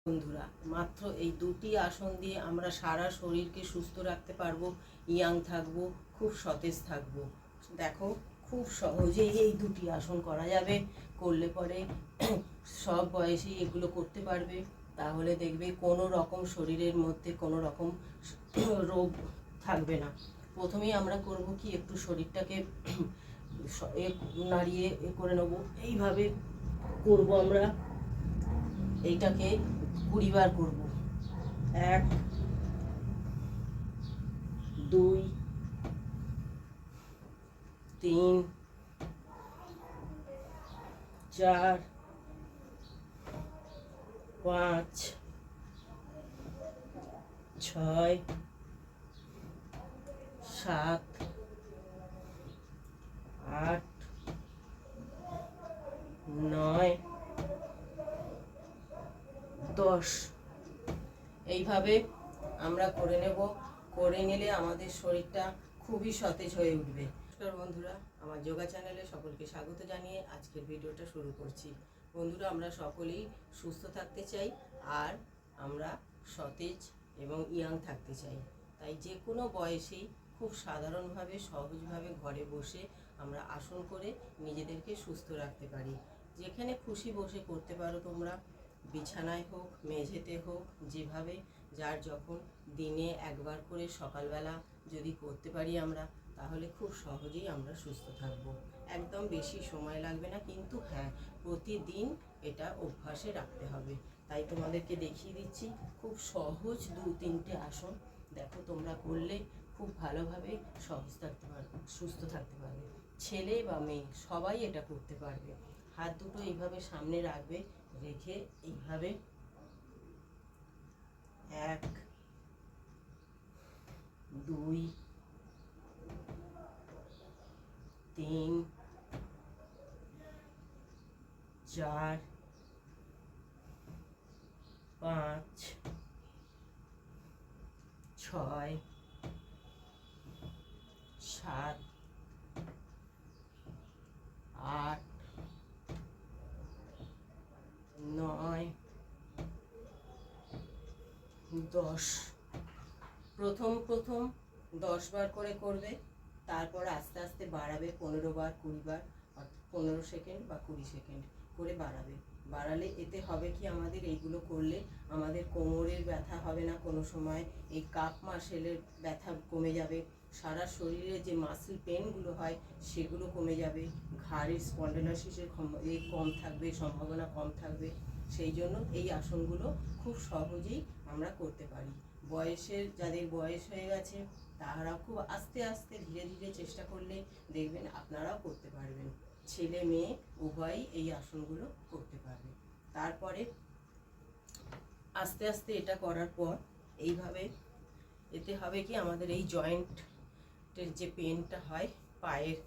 বন্ধুরা, মাত্র এই দুটি আসন দিয়ে আমরা সারা শরীরকে সুস্থ রাখতে পারবো, ইয়াং থাকবো, খুব সতেজ থাকবো। দেখো, খুব সহজেই এই দুটি আসন করা যাবে। করলে পরে সব বয়সেই এগুলো করতে পারবে। তাহলে দেখবে কোনো রকম শরীরের মধ্যে কোনো রকম রোগ থাকবে না। প্রথমেই আমরা করব কি, একটু শরীরটাকে নাড়িয়ে করে নেবো। এইভাবে করব আমরা। এইটাকে 20 বার করব। 1 2 3 4 5 6 7 8 9 10। এইভাবে আমরা করে নেব। করে নিলে আমাদের শরীরটা খুবই সতেজ হয়ে উঠবে। নমস্কার বন্ধুরা, আমার যোগা চ্যানেলে সকলকে স্বাগত জানিয়ে আজকের ভিডিওটা শুরু করছি। বন্ধুরা, আমরা সকলেই সুস্থ থাকতে চাই, আর আমরা সতেজ এবং ইয়াং থাকতে চাই। তাই যে কোনো বয়সেই খুব সাধারণভাবে সহজভাবে ঘরে বসে আমরা আসন করে নিজেদেরকে সুস্থ রাখতে পারি। যেখানে খুশি বসে করতে পারো তোমরা, বিছানায় হোক, মেঝেতে হোক, যেভাবে যার যখন দিনে একবার করে সকালবেলা যদি করতে পারি আমরা, তাহলে খুব সহজেই আমরা সুস্থ থাকব। একদম বেশি সময় লাগবে না, কিন্তু হ্যাঁ, প্রতিদিন এটা অভ্যাসে রাখতে হবে। তাই তোমাদেরকে দেখিয়ে দিচ্ছি খুব সহজ 2-3টে আসন। দেখো, তোমরা করলে খুব ভালোভাবে সহজ থাকতে পারবে, সুস্থ থাকতে পারবে। ছেলে বা মেয়ে সবাই এটা করতে পারবে। হাত দুটো এইভাবে সামনে রাখবে, রেখে এইভাবে 1 2 3 4 5 6 7 8 9 10। প্রথম 10 বার করে করবে, তারপর আস্তে আস্তে বাড়াবে 15 বার, 20 বার, 15 সেকেন্ড বা 20 সেকেন্ড করে বাড়াবে। বাড়ালে এতে হবে কি, আমাদের এইগুলো করলে আমাদের কোমরের ব্যথা হবে না কোনো সময়। এই কাপ মাসেলের ব্যথা কমে যাবে। সারা শরীরে যে মাসল পেনগুলো হয় সেগুলো কমে যাবে। ঘাড়ের স্পন্ডাইলাইসিসের কম থাকবে, সম্ভাবনা কম থাকবে। সেই জন্য এই আসনগুলো খুব সহজেই আমরা করতে পারি। যাদের বয়স হয়ে গেছে তারাও খুব আস্তে আস্তে ধীরে ধীরে চেষ্টা করলে দেখবেন আপনারাও করতে পারবেন। ছেলে মেয়ে উভয়ই এই আসনগুলো করতে পারবে। তারপরে আস্তে আস্তে এটা করার পর এইভাবে, এতে হবে কি, আমাদের এই জয়েন্টের যে পেনটা হয়, পায়ের,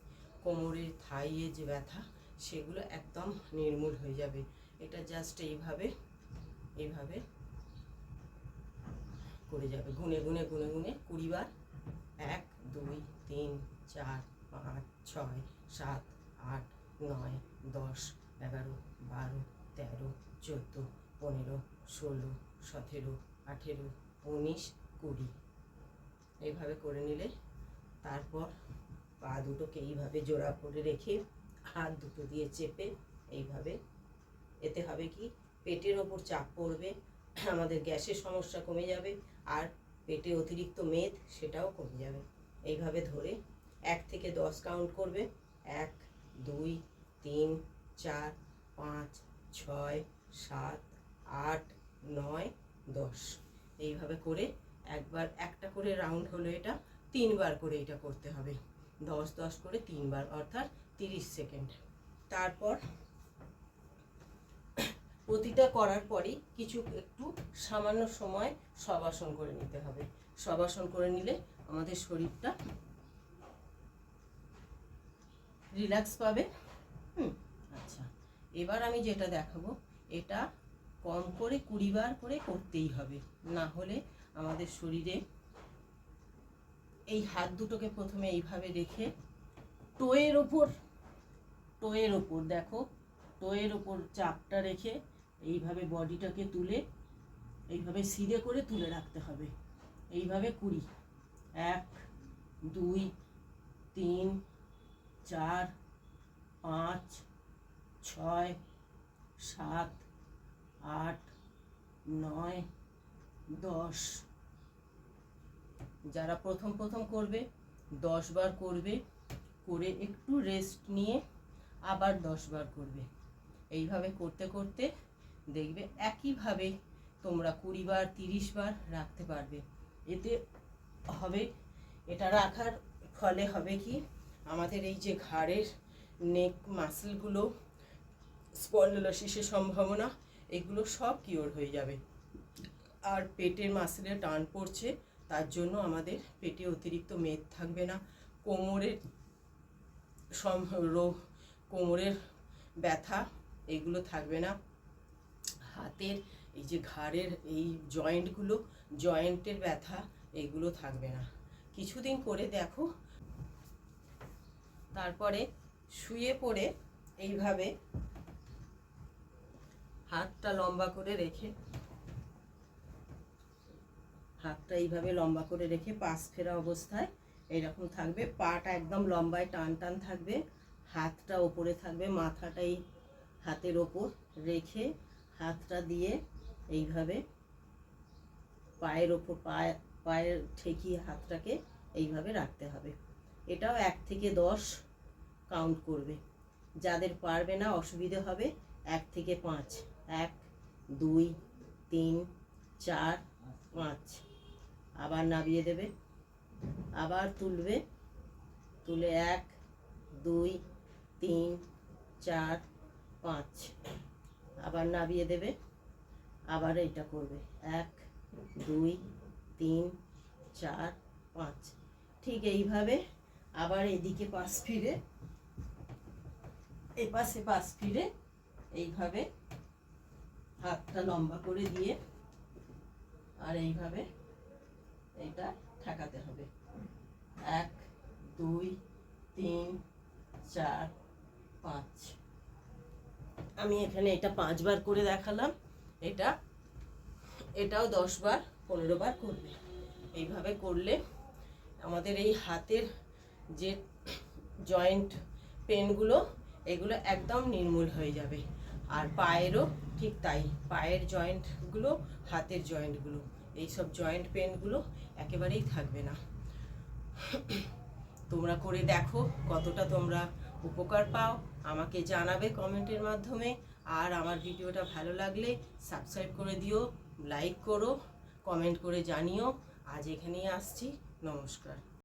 কোমরের, থাইয়ে যে ব্যথা, সেগুলো একদম নির্মূল হয়ে যাবে। এটা জাস্ট এইভাবে এইভাবে করে যাবে, গুনে গুনে 20 বার। 1 2 3 4 5 6 7 8 9 10 11 12 13 14 15 16 17 18 19 20। এইভাবে করে নিলে তারপর পা দুটোকে এইভাবে জোড়া করে রেখে হাত দুটো দিয়ে চেপে এইভাবে, এতে হবে কি, পেটের ওপর চাপ পড়বে, আমাদের গ্যাসের সমস্যা কমে যাবে, আর পেটে অতিরিক্ত মেদ সেটাও কমে যাবে। এইভাবে ধরে 1 থেকে 10 কাউন্ট করবে। 1 2 3 4 5 6 7 8 9 10। এইভাবে করে একবার একটা করে রাউন্ড হলো, এটা 3 বার করে এটা করতে হবে। 10 10 করে 3 বার, অর্থাৎ 30 সেকেন্ড। তারপর প্রতিটা করার পরেই কিছু একটু সামান্য সময় শবাসন করে নিতে হবে। শবাসন করে নিলে আমাদের শরীরটা রিল্যাক্স পাবে। আচ্ছা, এবার আমি যেটা দেখাবো, এটা কম করে 20 বার করে করতেই হবে, না হলে আমাদের শরীরে এই হাত দুটোকে প্রথমে এইভাবে রেখে টোয়ের ওপর দেখো, টোয়ের ওপর চাপটা রেখে এইভাবে বডিটাকে তুলে এইভাবে সিধে করে তুলে রাখতে হবে। এইভাবে 20, 1, 2, 3, 4, 5, 6, 7, 8, 9, 10। যারা প্রথম প্রথম করবে 10 বার করবে, করে একটু রেস্ট নিয়ে আবার 10 বার করবে। এইভাবে করতে করতে দেখবে একইভাবে তোমরা 20 বার 30 বার রাখতে পারবে। এতে হবে, এটা রাখার ফলে হবে কি, আমাদের এই যে ঘাড়ের নেক মাসেলগুলো, স্পন্ডলোলিসিসের সম্ভাবনা, এগুলো সব কিওর হয়ে যাবে। আর পেটের মাসেলে টান পড়ছে, তার জন্য আমাদের পেটে অতিরিক্ত মেদ থাকবে না, কোমরের কোমরের ব্যথা এগুলো থাকবে না, হাতের এই যে ঘাড়ের এই জয়েন্টের ব্যথা এগুলো থাকবে না। কিছুদিন করে দেখো, তারপরে শুয়ে পড়ে এইভাবে হাতটা লম্বা করে রেখে, হাতটা এইভাবে লম্বা করে রেখে পাশ ফেরা অবস্থায় এইরকম থাকবে, পাটা একদম লম্বায় টান টান থাকবে, হাতটা ওপরে থাকবে, মাথাটাই হাতের ওপর রেখে হাতটা দিয়ে এইভাবে পায়ের ওপর পায়ের ঠেকিয়ে হাতটাকে এইভাবে রাখতে হবে। এটাও 1 থেকে 10 কাউন্ট করবে। যাদের পারবে না, অসুবিধে হবে, 1 থেকে 5, 1, 2, 3, 4, 5, আবার নামিয়ে দেবে, আবার তুলবে, তুলে 1, 2, 3, 4, 5, আবার নামিয়ে দেবে, আবার এইটা করবে 1, 2, 3, 4, 5। ঠিক এইভাবে আবার এদিকে পাশ ফিরে, এপাশে পাশ ফিরে এইভাবে হাতটা লম্বা করে দিয়ে আর এইভাবে এটা ঠেকাতে হবে। 1, 2, 3, 4, 5। আমি এখানে এটা 5 বার করে দেখালাম। এটাও 10 বার 15 বার করবে। এইভাবে করলে আমাদের এই হাতের যে জয়েন্ট পেনগুলো, এগুলো একদম নির্মূল হয়ে যাবে। আর পায়েরও ঠিক তাই, পায়ের জয়েন্টগুলো, হাতের জয়েন্টগুলো, এইসব জয়েন্ট পেনগুলো একেবারেই থাকবে না। তোমরা করে দেখো কতটা তোমরা উপকার পাও, আমাকে জানাবে কমেন্টের মাধ্যমে। আর আমার ভিডিওটা ভালো লাগলে সাবস্ক্রাইব করে দিও, লাইক করো, কমেন্ট করে জানিও। আজ এখানেই আসছি, নমস্কার।